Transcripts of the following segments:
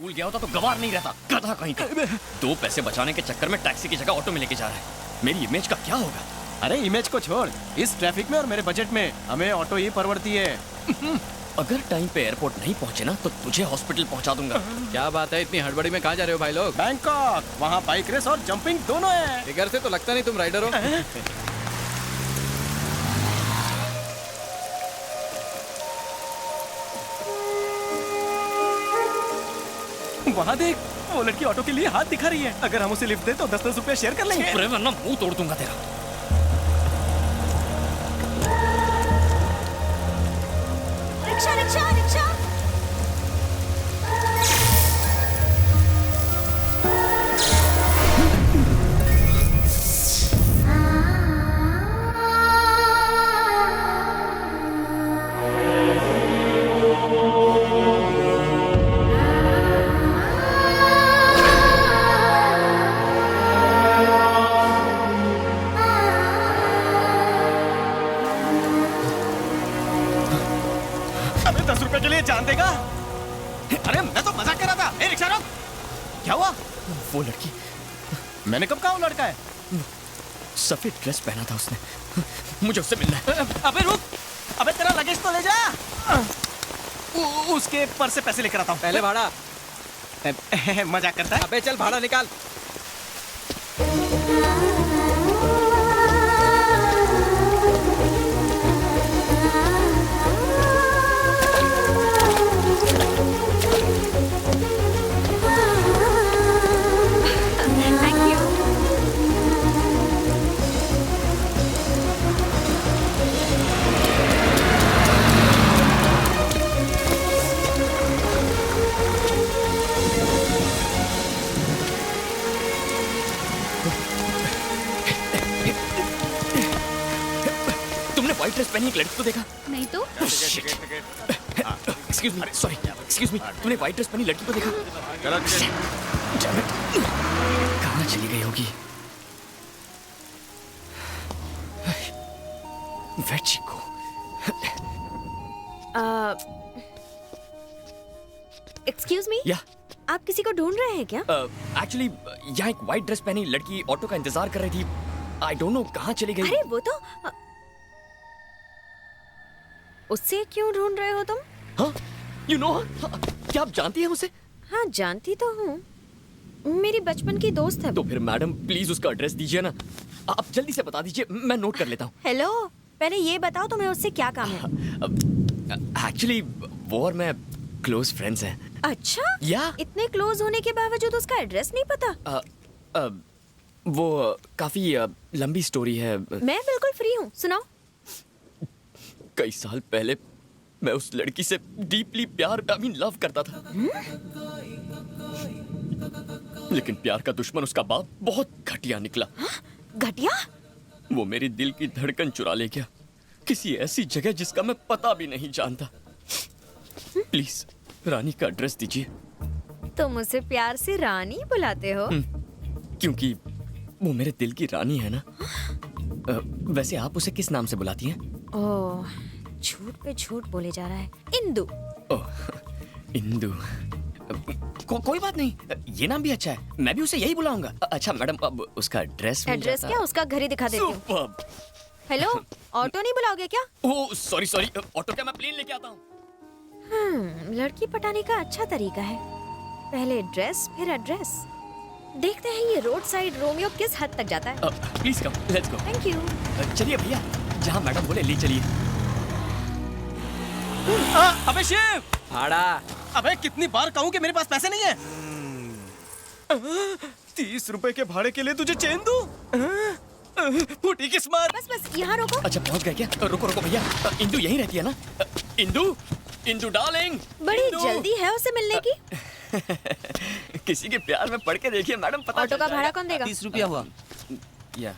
भूल गया होता तो गवार नहीं रहता, गधा कहीं का। 2 पैसे बचाने के चक्कर में टैक्सी की जगह ऑटो में लेके जा रहा है। मेरी इमेज का क्या होगा? अरे इमेज को छोड़, इस ट्रैफिक में और मेरे बजट में हमें ऑटो ही परवड़ती है। अगर टाइम पे एयरपोर्ट नहीं पहुंचे ना तो तुझे हॉस्पिटल पहुंचा दूंगा। क्या बात है, इतनी हड़बड़ी में कहाँ जा रहे हो भाई लोग? बैंकॉक, वहाँ बाइक रेस और जंपिंग दोनों है। फिगर से तो लगता नहीं तुम राइडर हो। वहाँ देख, वो लड़की ऑटो के लिए हाथ दिखा रही है। अगर हम उसे लिफ्ट दे तो 10-10 रुपए शेयर कर लेंगे। अरे वरना मुंह तोड़ दूंगा तेरा। Rickshaw rickshaw rickshaw. अबे 10 रुपए के लिए जान देगा? अरे मैं तो मजाक कर रहा था। ए रिक्शा रोक। क्या हुआ? वो लड़की, मैंने कब कहा वो लड़का है? सफेद ड्रेस पहना था उसने। मुझे उससे मिलना है। अबे रुक, अबे तेरा लगेज तो ले जा। उसके पर्स से पैसे लेकर आता हूँ। पहले भाड़ा। मजाक करता है। अबे चल भाड़ा निकाल। Thank you. तुमने व्हाइट ड्रेस पहनी एक लड़की को देखा? नहीं तो excuse me, sorry, excuse me, तुमने व्हाइट ड्रेस पहनी लड़की को देखा? Damn it. कहाँ चली गई होगी? वेचिको। एक्सक्यूज मी, या आप किसी को ढूंढ रहे हैं क्या? एक्चुअली यहाँ एक व्हाइट ड्रेस पहनी लड़की ऑटो का इंतजार कर रही थी। आई डोंट नो कहाँ चली गई। अरे वो तो उससे क्यों ढूंढ रहे हो तुम? हाँ, यू नो, क्या आप जानती हैं उसे? हाँ जानती तो हूँ, मेरी बचपन की दोस्त है। तो फिर मैडम प्लीज उसका एड्रेस दीजिए ना। आप जल्दी से बता दीजिए, मैं नोट कर लेता हूँ। हेलो, पहले ये बताओ तुम्हें उससे क्या काम है? एक्चुअली वो और मैं क्लोज फ्रेंड्स हैं। अच्छा, या इतने क्लोज होने के बावजूद उसका एड्रेस नहीं पता? वो काफी लंबी स्टोरी है। मैं बिल्कुल फ्री हूँ, सुनाओ। कई साल पहले मैं उस लड़की से डीपली प्यार, आई मीन लव करता था। लेकिन प्यार का दुश्मन उसका बाप बहुत घटिया निकला। घटिया? वो मेरी दिल की धड़कन चुरा ले गया, किसी ऐसी जगह जिसका मैं पता भी नहीं जानता। प्लीज रानी का एड्रेस दीजिए। तुम उसे प्यार से रानी बुलाते हो? क्योंकि वो मेरे दिल की रानी है ना। वैसे आप उसे किस नाम से बुलाती हैं? ओह, झूठ पे झूठ बोले जा रहा है। इंदु। ओह, इंदु। कोई बात नहीं, ये नाम भी अच्छा है, मैं भी उसे यही बुलाऊंगा। अच्छा मैडम, अब उसका एड्रेस एड्रेस क्या? उसका घर ही दिखा देती हूँ। सुपर्ब। हेलो, ऑटो नहीं बुलाओगे क्या? ओह सॉरी सॉरी, ऑटो क्या, मैं प्लेन लेके आता हूँ। लड़की पटाने का अच्छा तरीका है, पहले ड्रेस फिर एड्रेस। देखते हैं ये रोड साइड रोमियो किस हद तक जाता है। Please come, let's go. Thank you. चलिए भैया, जहाँ मैडम बोले ले चलिए। अबे शिव, भाड़ा। अबे कितनी बार कहूँ कि मेरे पास पैसे नहीं है। 30 रुपए के भाड़े के लिए तुझे चेन दूं? फूटी किस्मत। बस बस यहाँ रोको। अच्छा पहुँच गए क्या? रुको रुको भैया, इंदु यहीं रहती है ना? इंदु, इंदु डार्लिंग। बड़ी जल्दी है उसे मिलने की। किसी के प्यार में पड़ के देखिए मैडम, पता ऑटो का भाड़ा कौन देगा? 30 रुपया हुआ। या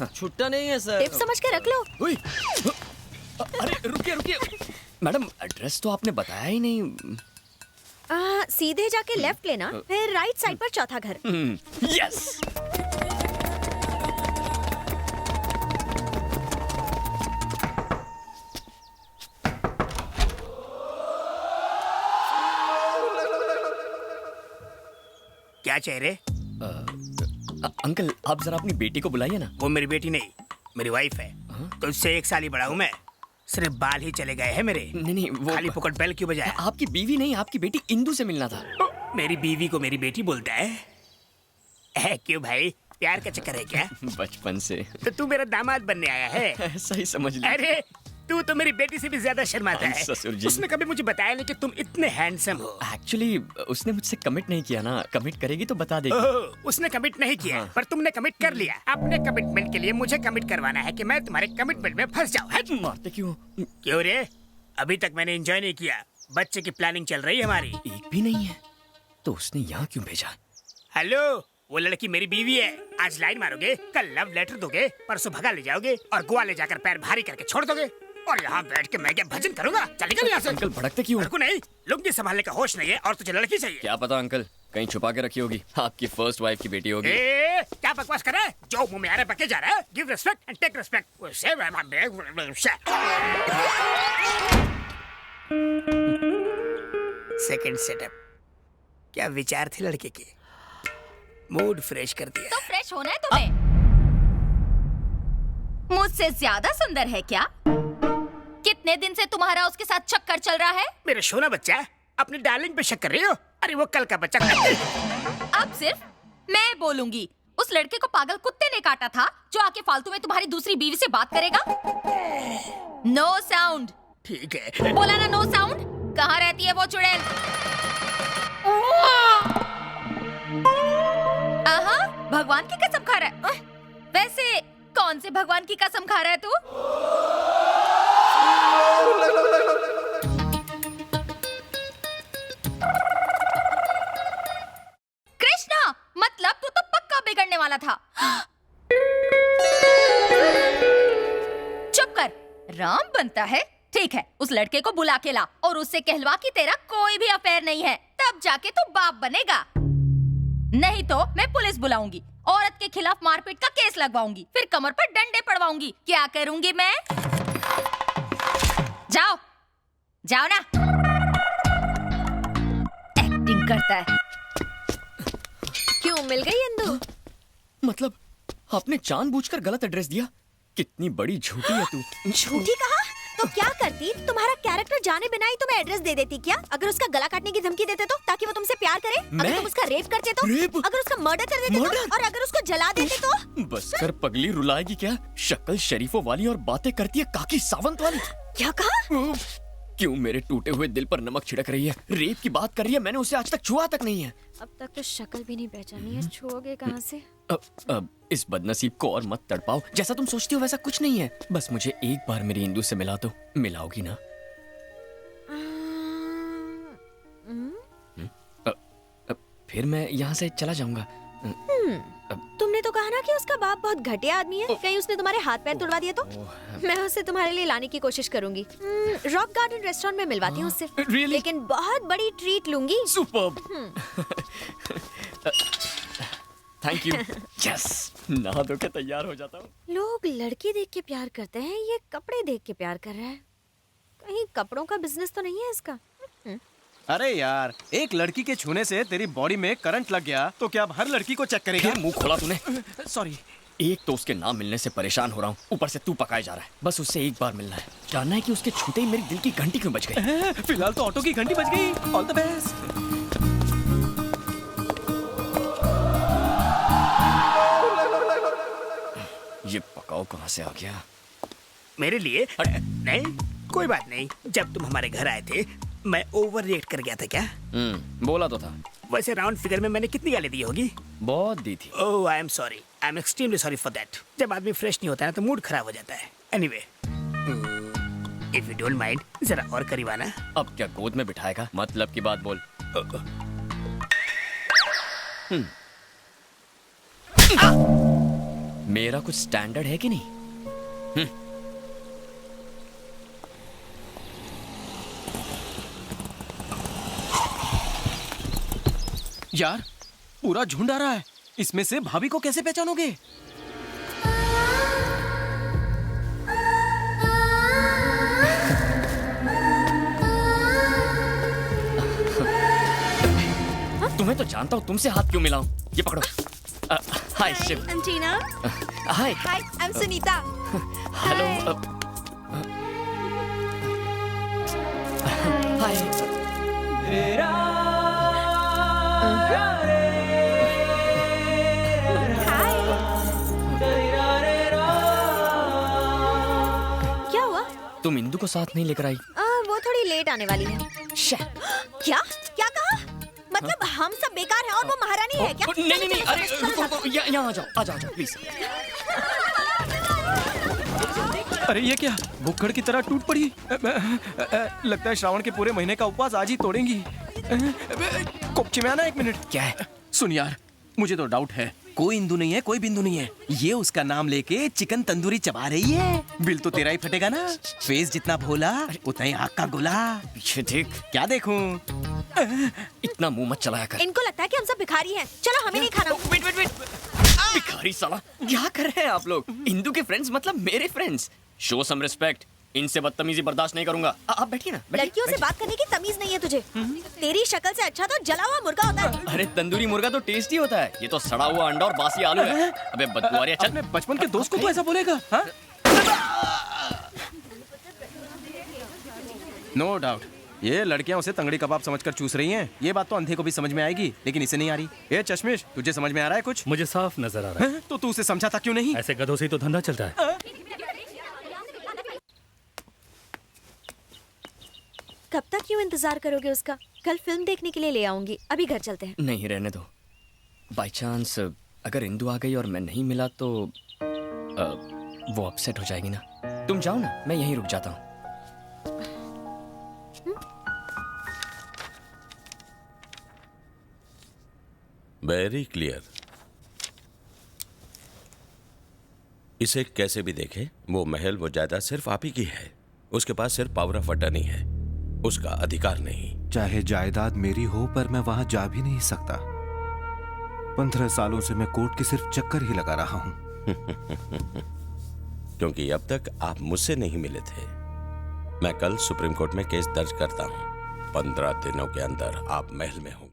छुट्टा नहीं है सर। टिप समझ के रख लो। ओए, अरे रुकिए रुकिए मैडम, एड्रेस तो आपने बताया ही नहीं। सीधे जाके लेफ्ट लेना, फिर राइट साइड पर चौथा घर। यस। क्या चाहिए रे? अंकल आप जरा अपनी बेटी को बुलाइए ना। वो मेरी बेटी नहीं, मेरी वाइफ है। तो उससे 1 साल ही बड़ा हूँ मैं। सिर्फ बाल ही चले गए हैं मेरे। नहीं वो खाली पुकट बेल क्यों बजाया? आपकी बीवी नहीं, आपकी बेटी इंदु से मिलना था। मेरी बीवी को मेरी बेटी बोलता है क्यों भाई, प्यार का चक्कर है क्या? बचपन से। तो तू मेरा दामाद बनने आया है? ऐसा ही समझ लीजिए। अरे तू तो मेरी बेटी से भी ज्यादा शर्माता है। ससुर जी। उसने कभी मुझे बताया नहीं कि तुम इतने हैंडसम हो। एक्चुअली उसने मुझसे कमिट नहीं किया ना, कमिट करेगी तो बता देगी। ओह, उसने कमिट नहीं किया हाँ। पर तुमने कमिट कर लिया। अपने कमिटमेंट के लिए मुझे कमिट करवाना है कि मैं तुम्हारे कमिटमेंट में फंस जाऊं। मारते क्यों? क्यों रे? अभी तक मैंने एंजॉय नहीं किया। बच्चे की प्लानिंग चल रही है हमारी। एक भी नहीं है तो उसने यहाँ क्यों भेजा? हेलो, वो लड़की मेरी बीवी है। आज लाइन मारोगे, कल लव लेटर दोगे, परसों भगा ले जाओगे और गोवा ले जाकर पैर भारी करके छोड़ दोगे। और यहाँ बैठ के मैं क्या भजन करूंगा? चलेगा यहाँ से। अंकल भड़कते क्यों? लड़को नहीं, लुंगी संभालने का होश नहीं है और तुझे लड़की चाहिए। क्या पता अंकल, कहीं छुपा के रखी होगी, आपकी फर्स्ट वाइफ की बेटी होगी। क्या बकवास कर रहा है? जो मुंह में आ रहा है बके जा रहा है। Give respect and take respect. Second setup. क्या विचार थे लड़के के? मूड फ्रेश कर दिया। तो फ्रेश होना है तुम्हें? मुझसे ज्यादा सुंदर है क्या? कितने दिन से तुम्हारा उसके साथ चक्कर चल रहा है? मेरा सोना बच्चा, अपनी डार्लिंग पे शक कर रही हो? अरे वो कल का बच्चा। अब सिर्फ मैं बोलूंगी। उस लड़के को पागल कुत्ते ने काटा था जो आके फालतू में तुम्हारी दूसरी बीवी से बात करेगा। No sound. ठीक है। बोला ना नो साउंड। कहाँ रहती है वो चुड़ैल? आहा, भगवान की कसम खा रहा है। वैसे कौन से भगवान की कसम खा रहा है तू? कृष्णा, मतलब तू तो पक्का बिगड़ने वाला था। चुप कर। राम बनता है? ठीक है, उस लड़के को बुला के ला और उससे कहलवा कि तेरा कोई भी अफेयर नहीं है, तब जाके तू बाप बनेगा। नहीं तो मैं पुलिस बुलाऊंगी, औरत के खिलाफ मारपीट का केस लगवाऊंगी, फिर कमर पर डंडे पड़वाऊंगी। क्या करूंगी मैं? जाओ जाओ ना। एक्टिंग करता है। क्यों मिल गई इंदु? मतलब आपने जानबूझकर गलत एड्रेस दिया? कितनी बड़ी झूठी है तू। झूठी कहा? तो क्या करती? तुम्हारा कैरेक्टर जाने बिना ही तुम्हें एड्रेस दे देती क्या? अगर उसका गला काटने की धमकी देते तो, ताकि वो तुमसे प्यार करे? अगर मैं? तुम उसका रेप करते तो? रेप? अगर उसका मर्डर कर देते तो? और अगर उसको जला देते तो? बस कर पगली, रुलाएगी क्या? शक्ल शरीफों वाली और बातें करती है काकी सावंत वाली। क्या कहा? क्यों मेरे टूटे हुए दिल पर नमक छिड़क रही है? रेप की बात कर रही है, मैंने उसे आज तक छुआ तक नहीं है। अब तक तो शक्ल भी नहीं पहचानी है, छुओगे कहाँ से? अब इस बदनसीब को और मत तड़पाओ। जैसा तुम सोचती हो वैसा कुछ नहीं है। बस मुझे एक बार मेरी इंदु से मिला दो। मिलाओगी ना? फिर मैं यहाँ से चला जाऊंगा। तुमने तो कहा ना कि उसका बाप बहुत घटिया आदमी है। कहीं उसने तुम्हारे हाथ पैर तुड़वा दिए तो? मैं उसे तुम्हारे लिए लाने की कोशिश करूंगी। रॉक गार्डन रेस्टोरेंट में मिलवाती हूँ उससे। Really? लेकिन बहुत बड़ी ट्रीट लूंगी। सुपर्ब। Thank you. यस, नहा धो के तैयार हो जाता हूँ। लोग लड़की देख के प्यार करते हैं, ये कपड़े देख के प्यार कर रहा है। कहीं कपड़ों का बिजनेस तो नहीं है इसका? अरे यार, एक लड़की के छूने से तेरी बॉडी में करंट लग गया तो क्या अब हर लड़की को चेक करेगा? फिर मुंह खोला तूने। सॉरी। एक तो उसके नाम मिलने से परेशान हो रहा हूँ, ऊपर से तू पकाए जा रहा है। बस उससे एक बार मिलना है, जानना है कि उसके छूते ही मेरे दिल की घंटी क्यों बज गई। फिलहाल तो ऑटो की घंटी बज गई। All the best. ये पकाओ कहाँ से आ गया? मेरे लिए? नहीं, कोई बात नहीं। जब तुम हमारे घर आए थे मैं ओवर रिएक्ट कर गया था क्या? बोला तो था। वैसे राउंड फिगर में मैंने कितनी गाली दी होगी? बहुत दी थी। Oh, I am sorry. I am extremely sorry for that. जब आदमी फ्रेश नहीं होता है ना तो मूड खराब हो जाता है। Anyway, if you don't mind, जरा और करीब आना। अब क्या गोद में बिठाएगा? मतलब की बात बोल। मेरा कुछ स्टैंडर्ड है कि नहीं? यार, पूरा झुंड आ रहा है। इसमें से भाभी को कैसे पहचानोगे? तुम्हें तो जानता हूँ, तुमसे हाथ क्यों मिलाऊं? ये पकड़ो। Hi Shiv. I'm Tina. Hi. Hi, I'm Sunita. Hello. Hi. क्या हुआ? तुम इंदु को साथ नहीं लेकर आई? वो थोड़ी लेट आने वाली है। क्या क्या कहा? मतलब हम सब बेकार हैं और वो महारानी है क्या? नहीं नहीं, अरे रुको, यहाँ आ जाओ प्लीज। अरे ये क्या, भुक्कड़ की तरह टूट पड़ी। लगता है श्रावण के पूरे महीने का उपवास आज ही तोड़ेंगी। कोपचे में आना, एक मिनट। क्या है? सुन यार, मुझे तो डाउट है, कोई इंदु नहीं है, कोई बिंदु नहीं है। ये उसका नाम लेके चिकन तंदूरी चबा रही है। बिल तो तेरा ही फटेगा ना। फेस जितना भोला उतना ही आग का गोला। पीछे देख। क्या देखूं? इतना मुंह मत चलाया कर। इनको लगता है कि हम सब भिखारी हैं। चलो हमें नहीं खाना। वेट। भिखारी साला, क्या कर रहे हैं आप लोग? इंदु के फ्रेंड्स मतलब मेरे फ्रेंड्स। Show some respect. इनसे बदतमीजी बर्दाश्त नहीं करूंगा। आप बैठिए ना। लड़कियों से बात करने की तमीज नहीं है तुझे। तेरी शक्ल से अच्छा तो जला हुआ मुर्गा होता है। अरे तंदूरी मुर्गा तो टेस्टी होता है, ये तो सड़ा हुआ अंडा और बासी आलू है। अबे बदबुआरिया, चल। अपने बचपन के दोस्त को तो ऐसा बोलेगा? हाँ? नो डाउट ये लड़कियां उसे तंगड़ी कबाब समझकर चूस रही हैं। ये बात तो अंधे को भी समझ में आएगी, लेकिन इसे नहीं आ रही। ये चश्मिश, तुझे समझ में आ रहा है कुछ? मुझे साफ नजर आ रहा है। तो तू उसे समझाता क्यों नहीं? ऐसे गधों से ही तो धंधा चलता है। कब तक क्यों इंतजार करोगे उसका? कल फिल्म देखने के लिए ले आऊंगी। अभी घर चलते हैं। नहीं, रहने दो। बाय चांस अगर इंदु आ गई और मैं नहीं मिला तो वो अपसेट हो जाएगी ना। तुम जाओ ना, मैं यहीं रुक जाता हूँ। Very clear. इसे कैसे भी देखें, वो महल, वो जायदाद सिर्फ आप ही की है। उसके पास सिर्फ पावर ऑफ अटर्नी है, उसका अधिकार नहीं। चाहे जायदाद मेरी हो, पर मैं वहां जा भी नहीं सकता। 15 सालों से मैं कोर्ट के सिर्फ चक्कर ही लगा रहा हूं। क्योंकि अब तक आप मुझसे नहीं मिले थे। मैं कल सुप्रीम कोर्ट में केस दर्ज करता हूं। 15 दिनों के अंदर आप महल में होंगे।